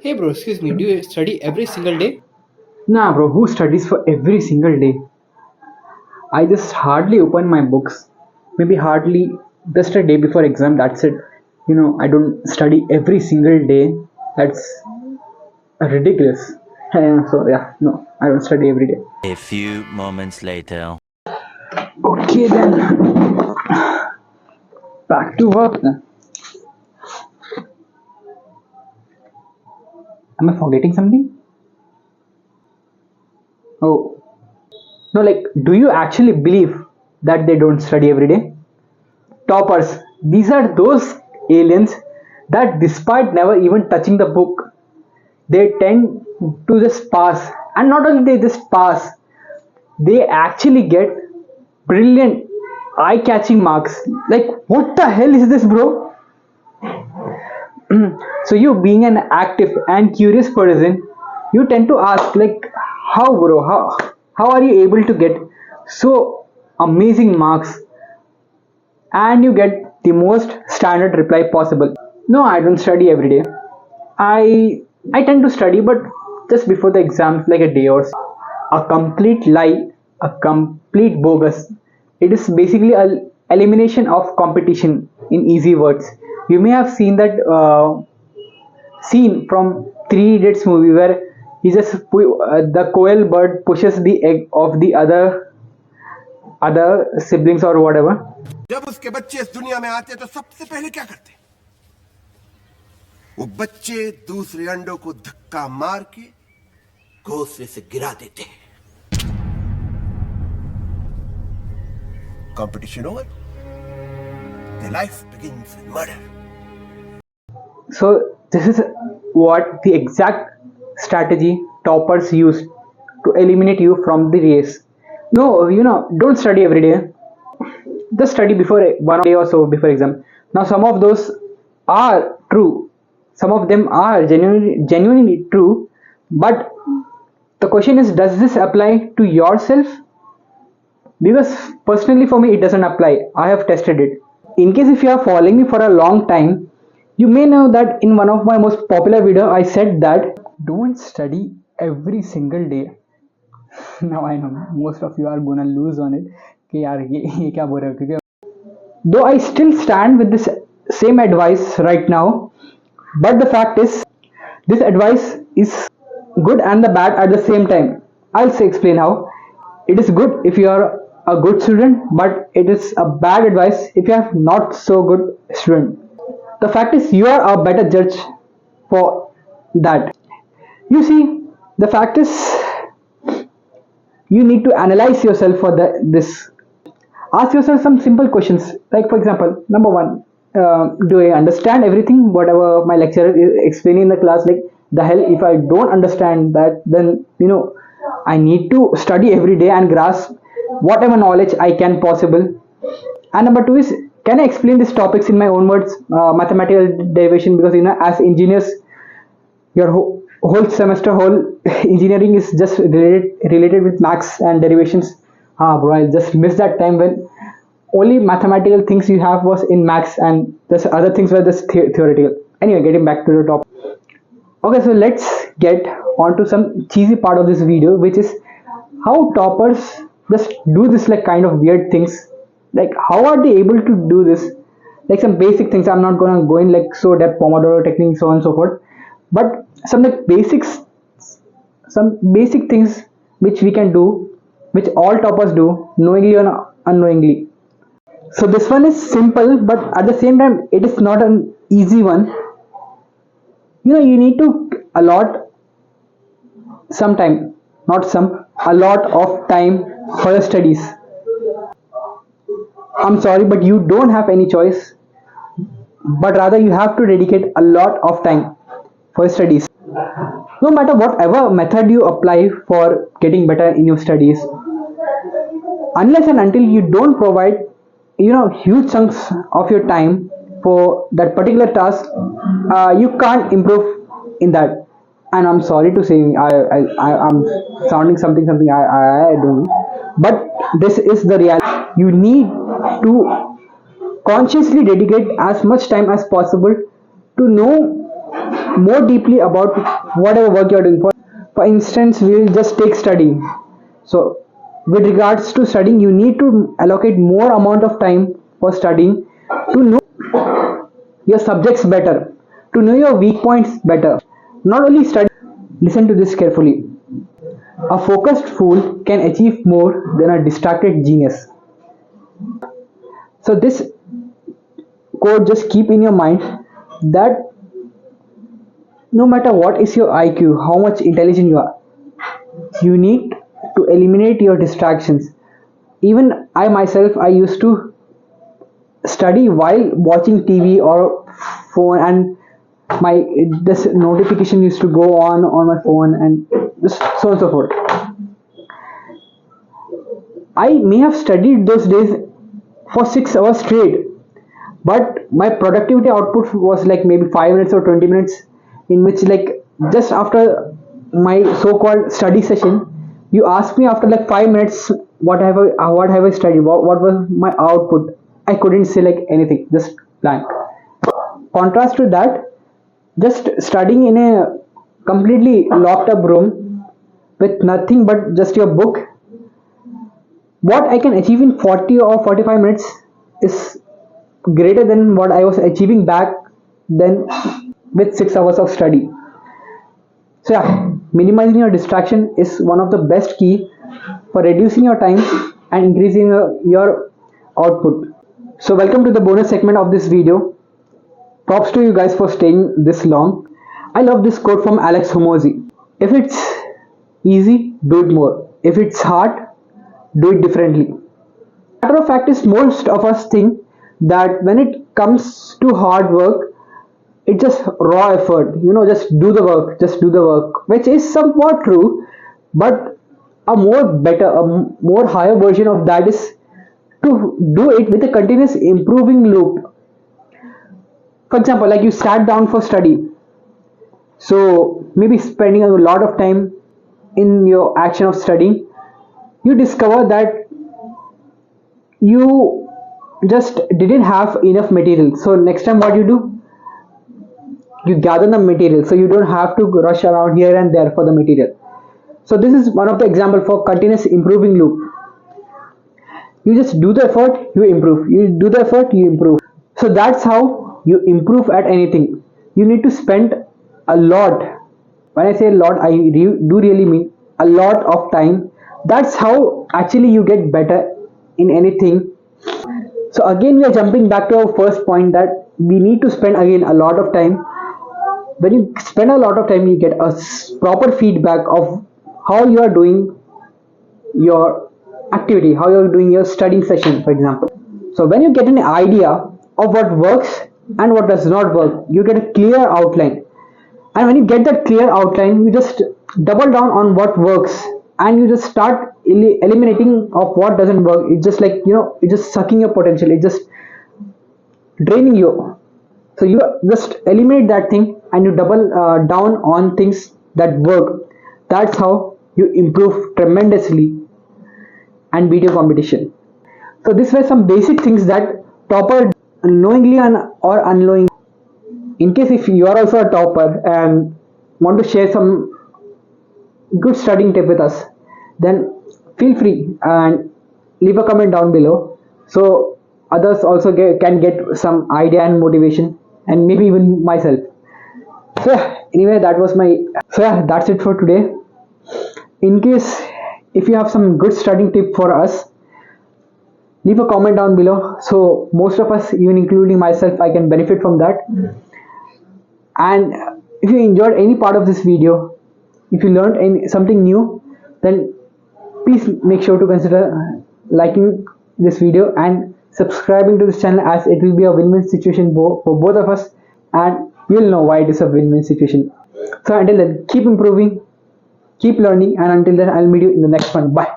Hey bro, excuse me, do you study every single day? Nah, bro, who studies for every single day? I just hardly open my books. Maybe hardly just a day before exam, that's it. I don't study every single day. That's ridiculous. So, yeah, no, I don't study every day. A few moments later. Okay, then, back to work then. Am I forgetting something? Oh, no, like, do you actually believe that they don't study every day? Toppers, these are those aliens that, despite never even touching the book, they tend to just pass. And not only they just pass, they actually get brilliant, eye-catching marks. Like, what the hell is this, bro? So you, being an active and curious person, you tend to ask, like, how, bro, how are you able to get so amazing marks, and you get the most standard reply possible? No, I don't study every day. I tend to study, but just before the exams, like a day or so. A complete lie, a complete bogus. It is basically a elimination of competition, in easy words. You may have seen that scene from Three Idiots movie where the koel bird pushes the egg of the other siblings or whatever. जब उसके बच्चे इस दुनिया में आते तो सबसे पहले क्या करते? वो बच्चे दूसरे अंडों को धक्का मार के घोंसले से गिरा देते हैं. Competition over. Their life begins with murder. So this is what the exact strategy toppers use to eliminate you from the race. No, don't study every day. Just study before one day or so before exam. Now some of those are true. Some of them are genuinely true. But the question is, does this apply to yourself? Because personally for me it doesn't apply. I have tested it. In case if you are following me for a long time, you may know that in one of my most popular video I said that don't study every single day. Now I know most of you are gonna lose on it कि यार ये क्या बोल रहे हो, क्योंकि though I still stand with this same advice right now, but the fact is this advice is good and the bad at the same time. I'll say explain how. It is good if you are a good student, but it is a bad advice if you are not so good student. The fact is you are a better judge for that. You see, the fact is you need to analyze yourself for this. Ask yourself some simple questions, like for example, number one, do I understand everything whatever my lecturer is explaining in the class? Like, the hell, if I don't understand that, then I need to study every day and grasp whatever knowledge I can possible. And number two is, can I explain these topics in my own words? Mathematical derivation, because as engineers, your whole semester, whole engineering is just related with maths and derivations. Bro, I just missed that time when only mathematical things you have was in maths, and the other things were just theoretical. Anyway, getting back to the topic. Okay, so let's get on to some cheesy part of this video, which is how toppers just do this like kind of weird things. Like, how are they able to do this? Like some basic things. I'm not gonna go in like so depth, Pomodoro technique, so on and so forth, but some like basics, some basic things which we can do, which all toppers do, knowingly or unknowingly. So this one is simple, but at the same time it is not an easy one. You need to allot some time, not some, a lot of time for your studies. I'm sorry, but you don't have any choice, but rather you have to dedicate a lot of time for studies. No matter whatever method you apply for getting better in your studies, unless and until you don't provide huge chunks of your time for that particular task, you can't improve in that. And I'm sorry to say, I'm sounding something I don't know, but this is the reality. You need to consciously dedicate as much time as possible to know more deeply about whatever work you're doing. For instance, we'll just take studying. So with regards to studying, you need to allocate more amount of time for studying to know your subjects better, to know your weak points better. Not only study, listen to this carefully. A focused fool can achieve more than a distracted genius. So this quote just keep in your mind that no matter what is your IQ, how much intelligent you are, you need to eliminate your distractions. Even I myself, I used to study while watching TV or phone, and my this notification used to go on my phone, and just so on and so forth. I may have studied those days for 6 hours straight, but my productivity output was like maybe 5 minutes or 20 minutes, in which like just after my so-called study session, you ask me after like 5 minutes what have I studied, what was my output. I couldn't say like anything, just blank. Contrast to that, just studying in a completely locked up room with nothing but just your book, what I can achieve in 40 or 45 minutes is greater than what I was achieving back then with 6 hours of study. So yeah, minimizing your distraction is one of the best key for reducing your time and increasing your output. So welcome to the bonus segment of this video. Props to you guys for staying this long. I love this quote from Alex Homozy. If it's easy, do it more. If it's hard, do it differently. Matter of fact is most of us think that when it comes to hard work, it's just raw effort, just do the work, which is somewhat true, but a more higher version of that is to do it with a continuous improving loop. For example, like you sat down for study, so maybe spending a lot of time in your action of studying, you discover that you just didn't have enough material. So next time what you do, you gather the material, so you don't have to rush around here and there for the material. So this is one of the example for continuous improving loop. You just do the effort, you improve, you do the effort, you improve. So that's how you improve at anything. You need to spend a lot. When I say a lot, I do really mean a lot of time. That's how actually you get better in anything. So again, we are jumping back to our first point that we need to spend again a lot of time. When you spend a lot of time, you get a proper feedback of how you are doing your activity, how you are doing your studying session, for example. So when you get an idea of what works and what does not work, you get a clear outline. And when you get that clear outline, you just double down on what works, and you just start eliminating of what doesn't work. It's just like, it's just sucking your potential, it's just draining you. So you just eliminate that thing and you double down on things that work. That's how you improve tremendously and beat your competition. So these were some basic things that topper knowingly or unknowingly. In case if you are also a topper and want to share some good studying tip with us, then feel free and leave a comment down below, so others also can get some idea and motivation, and maybe even myself. So yeah, anyway, that's it for today. In case if you have some good studying tip for us, leave a comment down below, so most of us, even including myself, I can benefit from that. And if you enjoyed any part of this video, if you learned something new, then please make sure to consider liking this video and subscribing to this channel, as it will be a win-win situation for both of us, and you'll know why it is a win-win situation. So until then, keep improving, keep learning, and until then, I'll meet you in the next one. Bye.